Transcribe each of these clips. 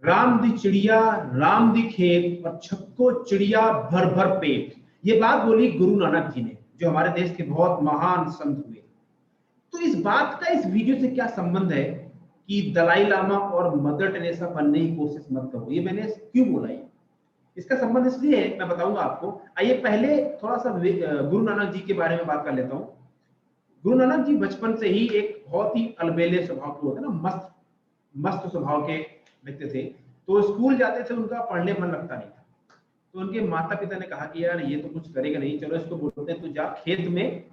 राम दी चिड़िया राम दी खेत और छक्को चिड़िया भर भर पेट। ये बात बोली गुरु नानक जी ने, जो हमारे देश के बहुत महान संत हुए। तो इस बात का इस वीडियो से क्या संबंध है कि दलाई लामा और मदर टेरेसा बनने की कोशिश मत करो, ये मैंने क्यों बोला है? इसका संबंध इसलिए है, मैं बताऊंगा आपको। आइए पहले थोड़ा सा गुरु नानक जी के बारे में बात कर लेता हूँ। गुरु नानक जी बचपन से ही एक बहुत ही अलबेले स्वभाव के होते ना, मस्त मस्त स्वभाव के व्यक्ति थे। तो स्कूल जाते थे, उनका पढ़ने मन लगता नहीं था। तो उनके माता पिता ने कहा कि यार ये तो कुछ करेगा नहीं, चलो इसको बोलते हैं तू जा खेत में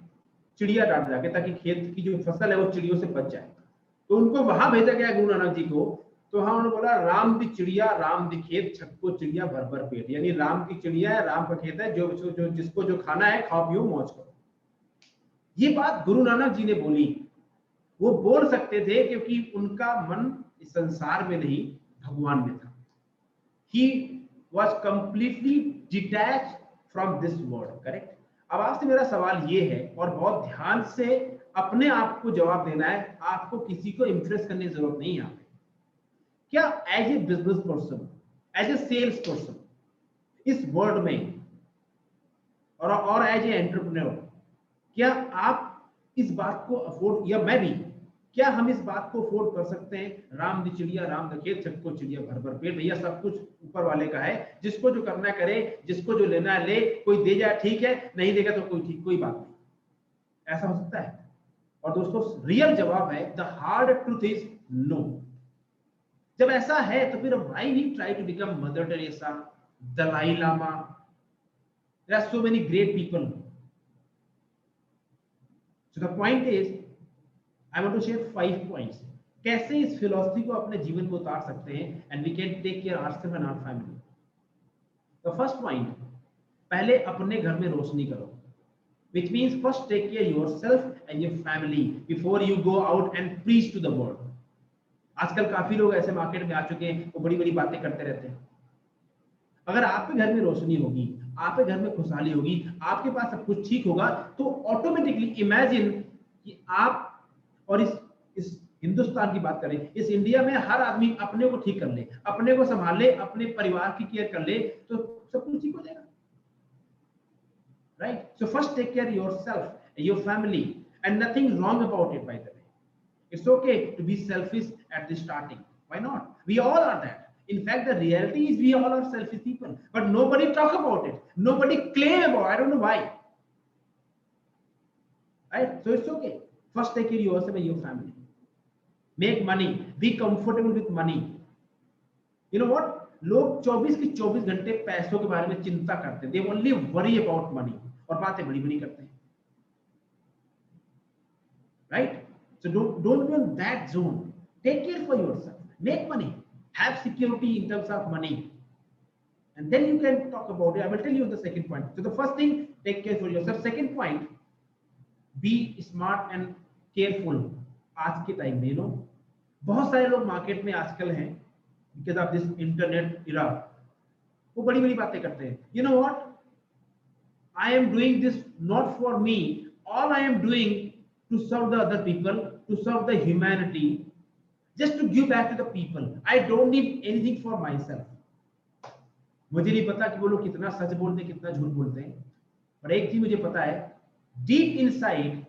चिड़िया डाल जाके, ताकि खेत की जो फसल है वो चिड़ियों से बच जाए। तो उनको वहां भेजा गया गुरु नानक जी को। तो हाँ, उन्होंने बोला राम दी चिड़िया राम दी खेत छक्को चिड़िया भर भर पेट, यानी राम की चिड़िया है, राम का खेत है, जो जिसको जो खाना है खाओ पियो मौज करो। ये बात गुरु नानक जी ने बोली। वो बोल सकते थे क्योंकि उनका मन इस संसार में नहीं, भगवान में था। He was completely detached from this world, correct? अब आपसे मेरा सवाल ये है, और बहुत ध्यान से अपने आप को जवाब देना है, आपको किसी को इंप्रेस करने की जरूरत नहीं है। क्या as a business person, as a sales person इस वर्ल्ड में, और एज ए एंटरप्रेन्योर, क्या आप इस बात को अफोर्ड, या मैं भी, क्या हम इस बात को अफोर्ड कर सकते हैं? राम दी चिड़िया राम द खेत छक्को चिड़िया भर भर पेट, भैया सब कुछ ऊपर वाले का है, जिसको जो करना करे, जिसको जो लेना है ले, कोई दे जाए ठीक है, नहीं देगा तो कोई ठीक, कोई बात नहीं। ऐसा हो सकता है? और दोस्तों रियल जवाब है, the hard truth is no. जब ऐसा है तो फिर why we try to become mother Teresa, Dalai Lama? There are so many great people. So the point is, I want to share 5 points. कैसे इस फिलॉसफी को अपने जीवन में उतार सकते हैं, and we can take care ourselves and our family. The first point, पहले अपने घर में रोशनी करो, which means first take care yourself and your family before you go out and preach to the world. आजकल काफी लोग ऐसे मार्केट में आ चुके हैं, वो बड़ी बड़ी बातें करते रहते हैं। अगर आपके घर में रोशनी होगी, आपके घर में खुशहाली होगी, आपके पास सब कुछ ठीक होगा, तो ऑटोमेटिकली इमेजिन कि आप, और इस हिंदुस्तान की बात करें, इस इंडिया में हर आदमी अपने को ठीक कर ले, अपने को संभाल ले, अपने परिवार की केयर कर ले, तो सब कुछ ठीक हो जाएगा। Right? So first take care yourself, your family, and nothing wrong about it, by the way. It's okay to be selfish at the starting. Why not? We all are that. In fact, the reality is we all are selfish people, but nobody talk about it. Nobody claim about it. I don't know why. Right? So it's okay. First take care of yourself and your family. Make money. Be comfortable with money. You know what? लोग 24 के 24 घंटे पैसों के बारे में चिंता करते हैं. They only worry about money. और बातें बड़ी बड़ी करते हैं. Right? So don't be in that zone. Take care for yourself. Make money. Have security in terms of money. And then you can talk about it. I will tell you the second point. So the first thing, take care for yourself. Second point, be smart and careful. आज के time में बहुत सारे लोग market में आजकल हैं, because of this internet era, वो बड़ी बड़ी बातें करते हैं. You know what? I am doing this not for me. All I am doing to serve the other people, to serve the humanity, just to give back to the people. I don't need anything for myself. मुझे नहीं पता कि वो लोग कितना सच बोलते हैं, कितना झूठ बोलते हैं, पर एक चीज मुझे पता है, डीप इनसाइड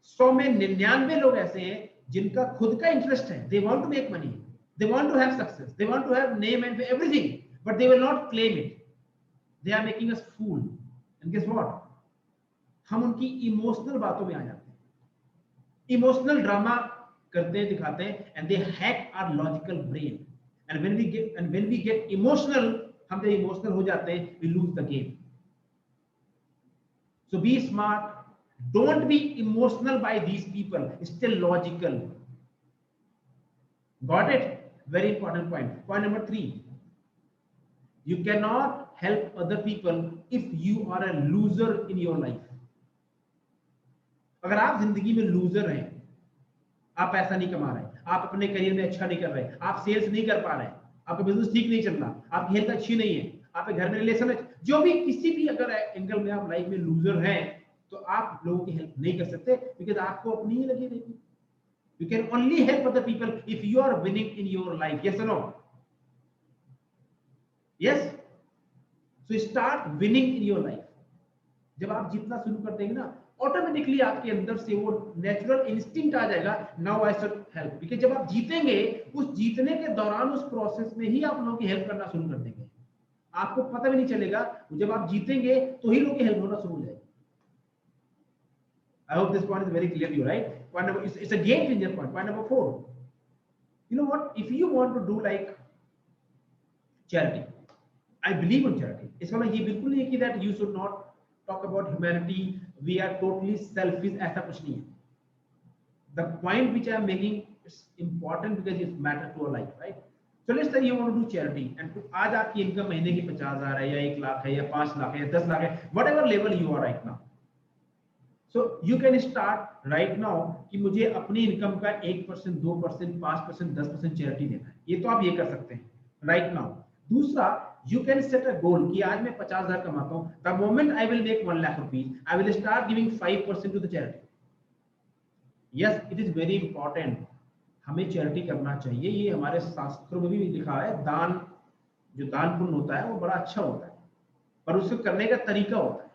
100 में 99 लोग ऐसे हैं जिनका खुद का इंटरेस्ट है. They want to make money, they want to have success, they want to have name and everything, but they will not claim it. They are making us fool. And guess what? हम उनकी emotional बातों में आ जाते हैं, emotional drama करते हैं, दिखाते हैं, and they hack our logical brain. And when we get emotional, हम जब इमोशनल हो जाते हैं, we lose the game. So be smart. Don't be emotional by these people. Stay logical. Got it? Very important point. Point number 3, you cannot help other people if you are a loser in your life. अगर आप जिंदगी में loser हैं, आप पैसा नहीं कमा रहे, आप अपने करियर में अच्छा नहीं कर रहे, आप सेल्स नहीं कर पा रहे, आपका बिजनेस ठीक नहीं चल रहा, आपकी हेल्थ अच्छी नहीं है, आपके घर में रिलेशन है, जो भी किसी भी अगर एंगल में आप लाइफ में लूजर हैं, तो आप लोगों की हेल्प नहीं कर सकते, बिकॉज आपको अपनी ही लगी रहेगी. You can only help other people if you are winning in your life. Yes or no? Yes, so start winning in your life. जब आप जीतना शुरू कर देंगे ना, ऑटोमेटिकली आपके अंदर से वो नेचुरल इंस्टिंक्ट आ जाएगा, now I should help. Because जब आप जीतेंगे, उस जीतने के दौरान उस प्रोसेस में ही आप लोगों की हेल्प करना शुरू कर देंगे, आपको पता भी नहीं चलेगा। जब आप जीतेंगे तो ही लोगों की हेल्प होना शुरू हो जाएगी। I hope this point is very clear to you, right? Point number, it's a game changer point. Point number 4. You know what? If you want to do like charity, I believe in charity. इसका मतलब ये बिल्कुल नहीं है कि that you should not talk about humanity. We are totally selfish. ऐसा कुछ नहीं है. The point which I am making is important because it matters to our life, right? So let's say you want to do charity, and आज आपकी income महीने की 50,000 है या 1 लाख है या 5 लाख है या 10 लाख है, whatever level you are right now. So you can start right now कि मुझे अपनी इनकम का 1%, 2%, 5%, 10% चैरिटी देना है। ये तो आप ये कर सकते हैं right now। दूसरा, you can set a goal कि आज मैं 50,000 कमाता हूँ, the moment I will make 1 lakh rupees, I will start giving 5% to the charity। Yes, it is very important, हमें चैरिटी करना चाहिए। ये हमारे शास्त्रों में भी लिखा है, दान, जो दान पुण्य होता है वो बड़ा अच्छा होता है, पर उसको करने का तरीका होता है,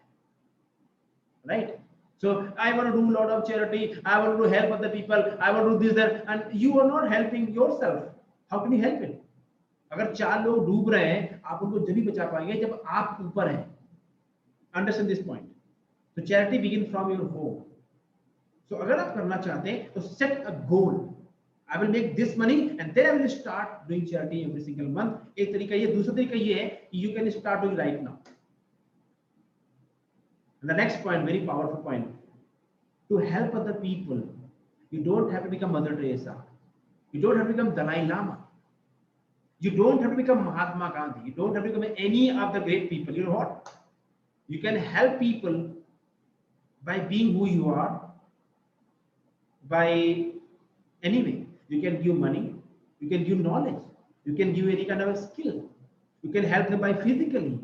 right? So I want to do a lot of charity, I want to help other people, I want to do this, that, and you are not helping yourself. How can you help it? अगर 4 लोग डूब रहे हैं, आप उनको जब भी बचा पाएंगे जब आप ऊपर हैं। Understand this point. So charity begin from your home. So अगर आप करना चाहते हैं तो set a goal. I will make this money and then I will start doing charity every single month. एक तरीका ये, दूसरा तरीका ये है कि you can start doing right now. And the next point, very powerful point, to help other people, you don't have to become Mother Teresa. You don't have to become Dalai Lama. You don't have to become Mahatma Gandhi. You don't have to become any of the great people. You know what? You can help people by being who you are, by any way. You can give money, you can give knowledge, you can give any kind of a skill. You can help them by physically.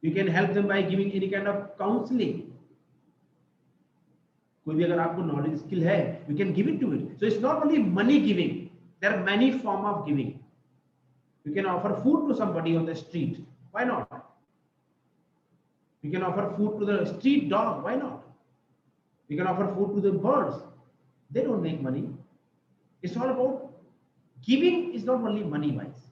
You can help them by giving any kind of counseling. कोई भी अगर आपको knowledge skill है, you can give it to it. So it's not only money giving. There are many forms of giving. You can offer food to somebody on the street. Why not? You can offer food to the street dog. Why not? You can offer food to the birds. They don't make money. It's all about giving. Is not only money wise.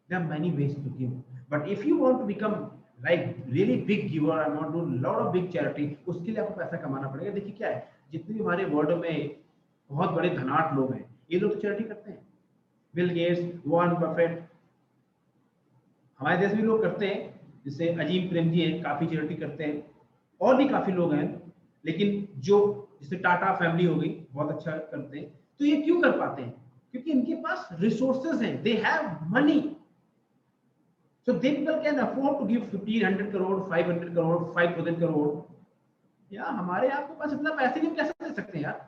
There are many ways to give. But if you want to become like really big giver, I want to do a lot of big charity, उसके लिए आपको पैसा कमाना पड़ेगा। देखिए क्या है, जितने भी हमारे वर्ल्ड में बहुत बड़े धनाढ्य लोग हैं, ये लोग तो चैरिटी करते हैं। बिल गेट्स, वॉरेन बफेट, हमारे देश में लोग करते हैं, जैसे अजीम प्रेम जी हैं, काफी चैरिटी करते हैं, और भी काफी लोग हैं। लेकिन जो जैसे टाटा फैमिली हो गई, बहुत अच्छा करते हैं। तो ये क्यों कर पाते हैं? क्योंकि इनके पास रिसोर्सेज हैं, they have money. So they people can afford to give 1,500 crore, 500 crore, 5,000 crore. या हमारे आपके पास इतना पैसे नहीं, कैसे दे सकते हैं यार?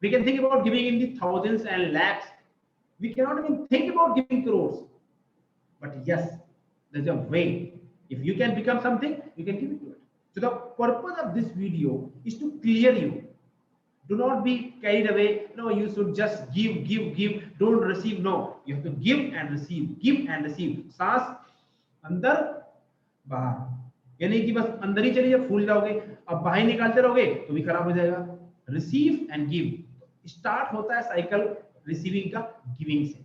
We can think about giving in the thousands and lakhs. We cannot even think about giving crores. But yes, there's a way. If you can become something, you can give it to it. So the purpose of this video is to clear you. Do not be carried away. No, you should just give. Don't receive. No, you have to give and receive. Give and receive. सांस अंदर बाहर, यानी कि बस अंदर ही चलिए फूल जाओगे, अब बाहर निकालते रहोगे तो भी खराब हो जाएगा। रिसीव एंड गिव, स्टार्ट होता है साइकिल रिसीविंग का गिविंग से।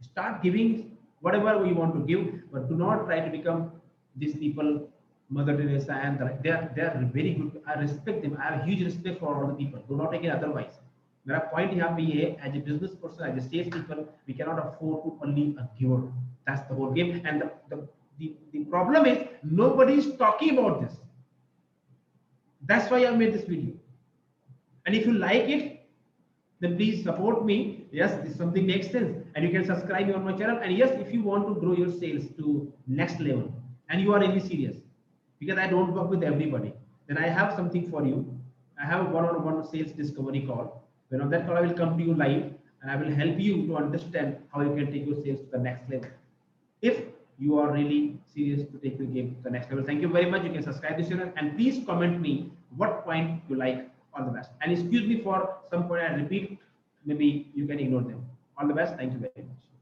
Start giving whatever you want to give, but do not try to become these people, Mother Teresa, and they are very good. I respect them. I have huge respect for all the people. Do not take it otherwise. मेरा point यहाँ पे ये है, as a business person, as a sales people, we cannot afford to only a giver. That's the whole game, and the problem is nobody is talking about this. That's why I made this video. And if you like it, then please support me. Yes, this something makes sense, and you can subscribe me on my channel. And yes, if you want to grow your sales to next level and you are really serious, because I don't work with everybody, then I have something for you. I have a one-on-one sales discovery call. When on that call, I will come to you live and I will help you to understand how you can take your sales to the next level. If you are really serious to take your game to the next level. Thank you very much. You can subscribe this channel and please comment me what point you like. All the best. And excuse me for some point I repeat, maybe you can ignore them. All the best. Thank you very much.